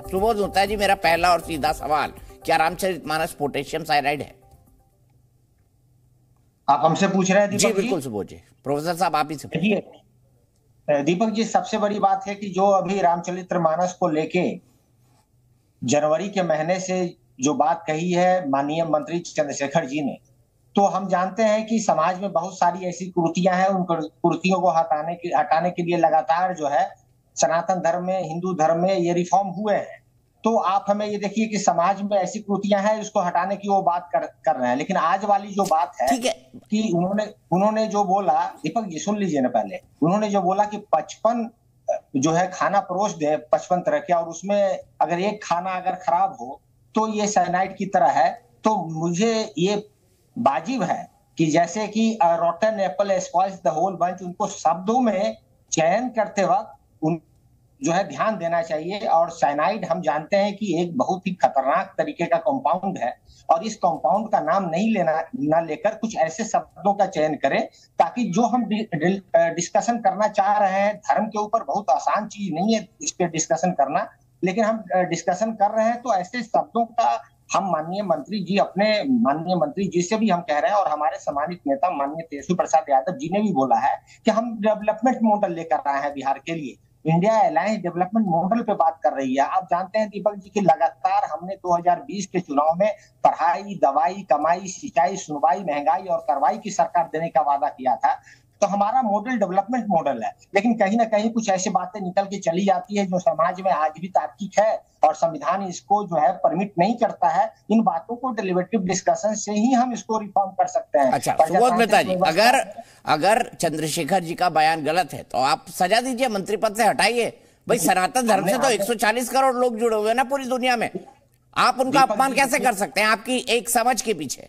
सुबोध होता है जी। मेरा पहला और सीधा सवाल, क्या रामचरितमानस पोटेशियम साइनाइड है? आप हमसे पूछ रहे हैं दीपक जी बिल्कुल सुबोध जी। प्रोफेसर साहब आप ही से देखिए दीपक जी, सबसे बड़ी बात है कि जो अभी रामचरितमानस को लेके जनवरी के महीने से जो बात कही है माननीय मंत्री चंद्रशेखर जी ने, तो हम जानते हैं कि समाज में बहुत सारी ऐसी कुरीतियां हैं। उन कुरीतियों को हटाने के लिए लगातार जो है सनातन धर्म में, हिंदू धर्म में ये रिफॉर्म हुए हैं। तो आप हमें ये देखिए कि समाज में ऐसी कुरीतियां हैं, उसको हटाने की वो बात कर रहे हैं। लेकिन आज वाली जो बात है, ठीक है कि उन्होंने जो बोला, दीपक जी सुन लीजिए ना पहले, उन्होंने जो बोला कि 55 जो है खाना परोस दे 55 तरह के, और उसमें अगर एक खाना अगर खराब हो तो ये साइनाइड की तरह है। तो मुझे ये वाजिब है कि जैसे कि rotten apple spoils the whole bunch, उनको शब्दों में चयन करते वक्त उन जो है ध्यान देना चाहिए। और साइनाइड हम जानते हैं कि एक बहुत ही खतरनाक तरीके का कंपाउंड है, और इस कंपाउंड का नाम ना लेकर कुछ ऐसे शब्दों का चयन करें ताकि जो हम डिस्कशन करना चाह रहे हैं, धर्म के ऊपर बहुत आसान चीज नहीं है इस पे डिस्कशन करना, लेकिन हम डिस्कशन कर रहे हैं तो ऐसे शब्दों का हम माननीय मंत्री जी से भी हम कह रहे हैं, और हमारे सम्मानित नेता माननीय तेजस्वी प्रसाद यादव जी ने भी बोला है कि हम डेवलपमेंट मॉडल लेकर आए हैं बिहार के लिए। इंडिया अलायंस डेवलपमेंट मॉडल पे बात कर रही है। आप जानते हैं दीपक जी कि लगातार हमने 2020 के चुनाव में पढ़ाई, दवाई, कमाई, सिंचाई, सुनवाई, महंगाई और कार्रवाई की सरकार देने का वादा किया था। तो हमारा मॉडल डेवलपमेंट मॉडल है, लेकिन कहीं ना कहीं कुछ ऐसी बातें निकल के चली जाती है जो समाज में आज भी तार्किक है, और संविधान इसको जो है परमिट नहीं करता है। इन बातों को डेलिबरेटिव डिस्कशन से ही हम इसको रिफॉर्म कर सकते हैं। अच्छा सुबोध मेहता जी, अगर चंद्रशेखर जी का बयान गलत है तो आप सजा दीजिए, मंत्री पद से हटाइए। भाई सनातन धर्म से तो 140 करोड़ लोग जुड़े हुए हैं ना पूरी दुनिया में, आप उनका अपमान कैसे कर सकते हैं आपकी एक समझ के पीछे?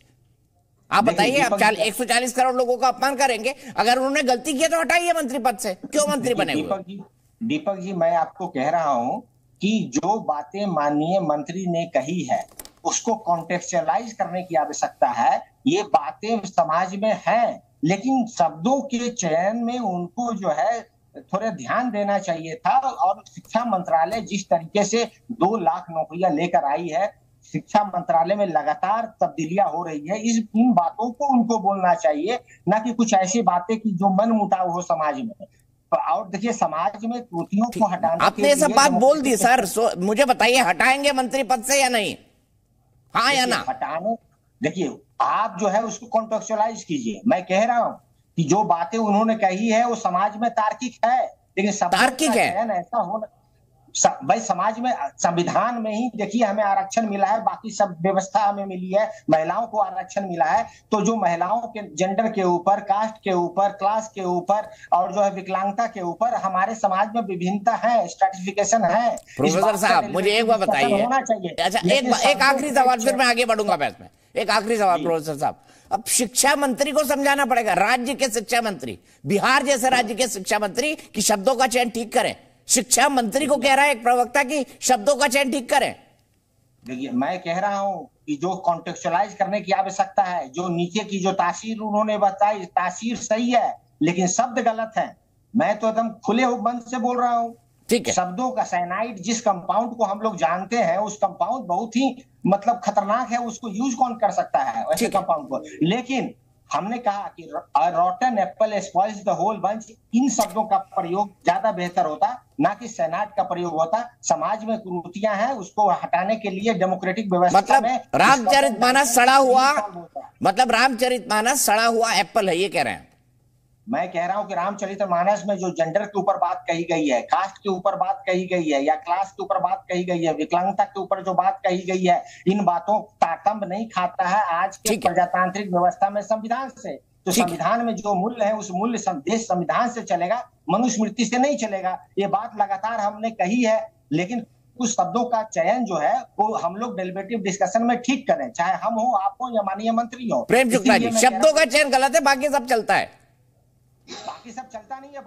आप बताइए, आप 140 करोड़ लोगों का अपमान करेंगे? अगर उन्होंने गलती की तो हटाइए मंत्री पद से, क्यों मंत्री बने हुए? दीपक जी मैं आपको कह रहा हूं कि जो बातें माननीय मंत्री ने कही है उसको कॉन्टेक्चुअलाइज करने की आवश्यकता है। ये बातें समाज में हैं, लेकिन शब्दों के चयन में उनको जो है थोड़ा ध्यान देना चाहिए था। और शिक्षा मंत्रालय जिस तरीके से 2 लाख नौकरियां लेकर आई है, शिक्षा मंत्रालय में लगातार तब्दीलियां हो रही है, इन बातों को उनको बोलना चाहिए, ना कि कुछ ऐसी बातें कि जो मन मुटाव हो समाज में। और देखिए समाज में त्रुटियों को हटाने आपने सब बात बोल दी सर, मुझे बताइए हटाएंगे मंत्री पद से या नहीं? हाँ या ना? हटाने, देखिए आप जो है उसको कॉन्टेक्चुअलाइज कीजिए। मैं कह रहा हूं कि जो बातें उन्होंने कही है वो समाज में तार्किक है, लेकिन तार्किक है ऐसा होना भाई समाज में, संविधान में ही देखिए हमें आरक्षण मिला है, बाकी सब व्यवस्था हमें मिली है, महिलाओं को आरक्षण मिला है। तो जो महिलाओं के जेंडर के ऊपर, कास्ट के ऊपर, क्लास के ऊपर और जो है विकलांगता के ऊपर हमारे समाज में विभिन्नता है, स्ट्रेटिफिकेशन है। प्रोफेसर साहब मुझे एक बात बताइए, अच्छा एक आखिरी सवाल, फिर मैं आगे बढ़ूंगा बहस में। एक आखिरी सवाल प्रोफेसर साहब, अब शिक्षा मंत्री को समझाना पड़ेगा, राज्य के शिक्षा मंत्री, बिहार जैसे राज्य के शिक्षा मंत्री की शब्दों का चयन ठीक करें। शिक्षा मंत्री को कह रहा है एक प्रवक्ता की शब्दों का चयन ठीक करें। देखिए मैं कह रहा हूं कि जो कॉन्टेक्चुअलाइज करने की आवश्यकता है, जो नीचे की जो तासीर उन्होंने बताई, तासीर सही है लेकिन शब्द गलत है। मैं तो एकदम खुले मन से बोल रहा हूं, ठीक है। शब्दों का साइनाइड जिस कंपाउंड को हम लोग जानते हैं, उस कंपाउंड बहुत ही मतलब खतरनाक है, उसको यूज कौन कर सकता है ऐसे कंपाउंड को। लेकिन हमने कहा कि rotten apple spoils the whole bunch, इन शब्दों का प्रयोग ज्यादा बेहतर होता, ना कि साइनाइड का प्रयोग होता। समाज में कुरीतियां हैं, उसको हटाने के लिए डेमोक्रेटिक व्यवस्था में रामचरितमानस सड़ा हुआ, मतलब रामचरितमानस सड़ा हुआ एप्पल है, ये कह रहे हैं। मैं कह रहा हूं कि रामचरितमानस में जो जेंडर के ऊपर बात कही गई है, कास्ट के ऊपर बात कही गई है, या क्लास के ऊपर बात कही गई है, विकलांगता के ऊपर जो बात कही गई है, इन बातों तातंब नहीं खाता है आज के प्रजातांत्रिक व्यवस्था में संविधान से। तो संविधान में जो मूल्य है, उस मूल्य देश संविधान से चलेगा, मनुस्मृति से नहीं चलेगा। ये बात लगातार हमने कही है, लेकिन कुछ शब्दों का चयन जो है वो हम लोग डेलिबरेटिव डिस्कशन में ठीक करें, चाहे हम हो, आप हो या माननीय मंत्री हो। प्रेम शुक्ला जी, शब्दों का चयन गलत है, बाकी सब चलता है। बाकी सब चलता नहीं है,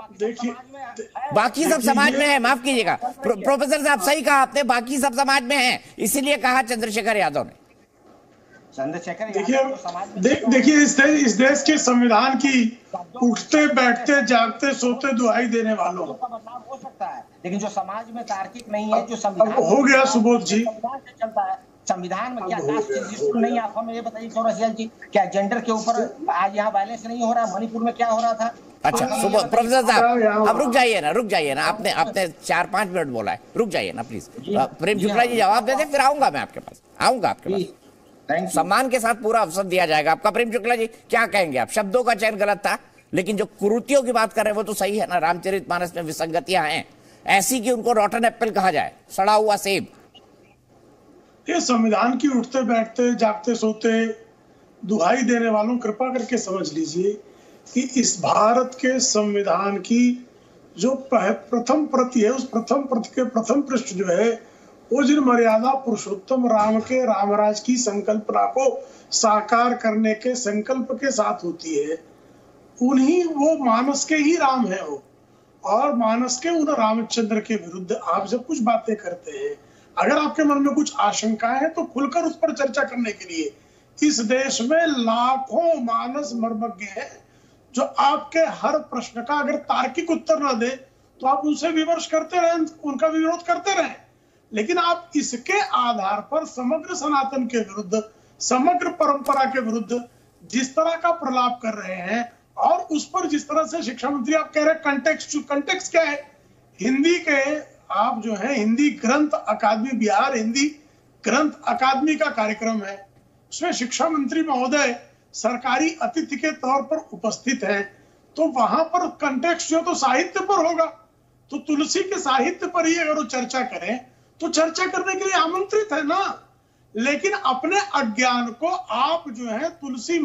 बाकी सब समाज में है, माफ कीजिएगा प्रोफेसर साहब, सही कहा आपने, बाकी सब समाज में है, इसीलिए कहा चंद्रशेखर यादव ने। चंद्रशेखर देखिए यादव जो समाज में देखिए इस देश के संविधान की उठते बैठते जागते सोते दुहाई देने वालों का बदलाव हो सकता है, लेकिन जो समाज में तार्किक नहीं है, जो संविधान हो गया सुबोध जी, संविधान से चलता है। संविधान में क्या कास्ट रजिस्टर नहीं, आप हमें ये बताइए चौरसियाल जी, क्या जेंडर के ऊपर आज यहाँ बैलेंस नहीं हो रहा? मणिपुर में क्या हो रहा था? अच्छा सुबोध, प्रोफेसर साहब अब रुक जाइए ना, आपने 4-5 मिनट बोला है, रुक जाइए ना प्लीज। प्रेम शुक्ला जी जवाब दे दे, फिर आऊंगा मैं आपके पास, सम्मान के साथ पूरा अवसर दिया जाएगा आपका। प्रेम शुक्ला जी क्या कहेंगे आप? शब्दों का चयन गलत था, लेकिन जो कुरीतियों की बात कर रहे हैं वो तो सही है ना। रामचरितमानस में विसंगतियां हैं ऐसी कि उनको रॉटन एप्पल कहा जाए, सड़ा हुआ सेब। ये संविधान की उठते बैठते जागते सोते दुहाई देने वालों, कृपा करके समझ लीजिए कि इस भारत के संविधान की जो प्रथम प्रति है, उस प्रथम प्रति के प्रथम पृष्ठ जो है वो जिन मर्यादा पुरुषोत्तम राम के रामराज की संकल्पना को साकार करने के संकल्प के साथ होती है, उन्हीं वो मानस के ही राम है वो। और मानस के उन रामचंद्र के विरुद्ध आप जब कुछ बातें करते हैं, अगर आपके मन में कुछ आशंकाएं हैं तो खुलकर उस पर चर्चा करने के लिए इस देश में लाखों मानस मर्मज्ञ हैं जो आपके हर प्रश्न का अगर तार्किक उत्तर ना दे तो आप उनसे विमर्श करते रहें, उनका विरोध करते रहें। लेकिन आप इसके आधार पर समग्र सनातन के विरुद्ध, समग्र परंपरा के विरुद्ध जिस तरह का प्रलाप कर रहे हैं, और उस पर जिस तरह से शिक्षा मंत्री आप कह रहे हैं, कंटेक्स्ट क्या है? हिंदी के आप जो है हिंदी ग्रंथ अकादमी, बिहार हिंदी ग्रंथ अकादमी का कार्यक्रम है, उसमें शिक्षा मंत्री महोदय सरकारी अतिथि के तौर पर उपस्थित हैं, तो वहां पर कंटेक्स्ट जो तो साहित्य पर होगा, तो तुलसी के साहित्य पर ही अगर वो चर्चा करें तो चर्चा करने के लिए आमंत्रित है ना। लेकिन अपने अज्ञान को आप जो है तुलसी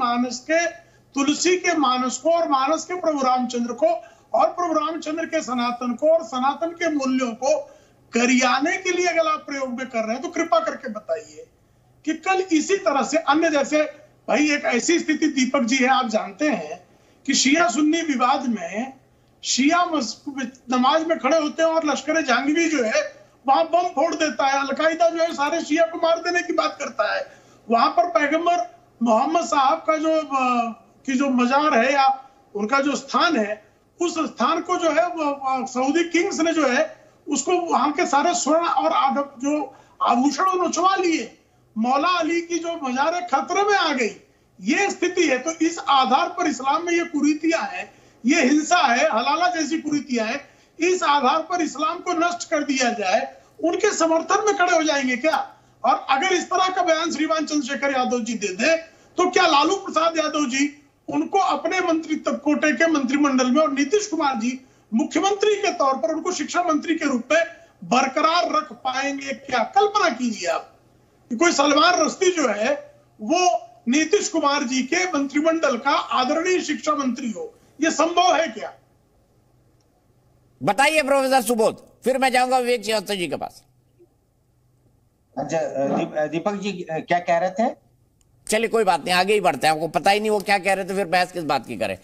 के मानस को और मानस के प्रभु रामचंद्र को और प्रभु रामचंद्र के सनातन को और सनातन के मूल्यों को गरियाने के लिए अगर आप प्रयोग में कर रहे हैं तो कृपा करके बताइए कि कल इसी तरह से अन्य, जैसे भाई एक ऐसी स्थिति दीपक जी है, आप जानते हैं कि शिया सुन्नी विवाद में शिया नमाज में खड़े होते हैं और लश्कर जहांगीर जो है वहां बम फोड़ देता है, अलकायदा जो है सारे शिया को मार देने की बात करता है। वहां पर पैगंबर मोहम्मद साहब का जो मजार है या उनका जो स्थान है, उस स्थान को जो है सऊदी किंग्स ने जो है उसको वहां के सारे स्वर्ण और जो आभूषण नचवा लिए। मौला अली की जो मजार है खतरे में आ गई, ये स्थिति है। तो इस आधार पर इस्लाम में ये कुरीतियां हैं, ये हिंसा है, हलाला जैसी कुरीतियां हैं, इस आधार पर इस्लाम को नष्ट कर दिया जाए, उनके समर्थन में खड़े हो जाएंगे क्या? और अगर इस तरह का बयान श्रीमान चंद्रशेखर यादव जी दे दे तो क्या लालू प्रसाद यादव जी उनको अपने मंत्रित्व कोटे के मंत्रिमंडल में और नीतीश कुमार जी मुख्यमंत्री के तौर पर उनको शिक्षा मंत्री के रूप में बरकरार रख पाएंगे क्या? कल्पना कीजिए आप कि कोई सलमान रश्दी जो है वो नीतीश कुमार जी के मंत्रिमंडल का आदरणीय शिक्षा मंत्री हो, यह संभव है क्या? बताइए प्रोफेसर सुबोध, फिर मैं जाऊंगा विवेक श्रीवास्तव जी के पास। अच्छा दीपक जी क्या कह रहे थे? चलिए कोई बात नहीं, आगे ही बढ़ते हैं। आपको पता ही नहीं वो क्या कह रहे थे, फिर बहस किस बात की करें।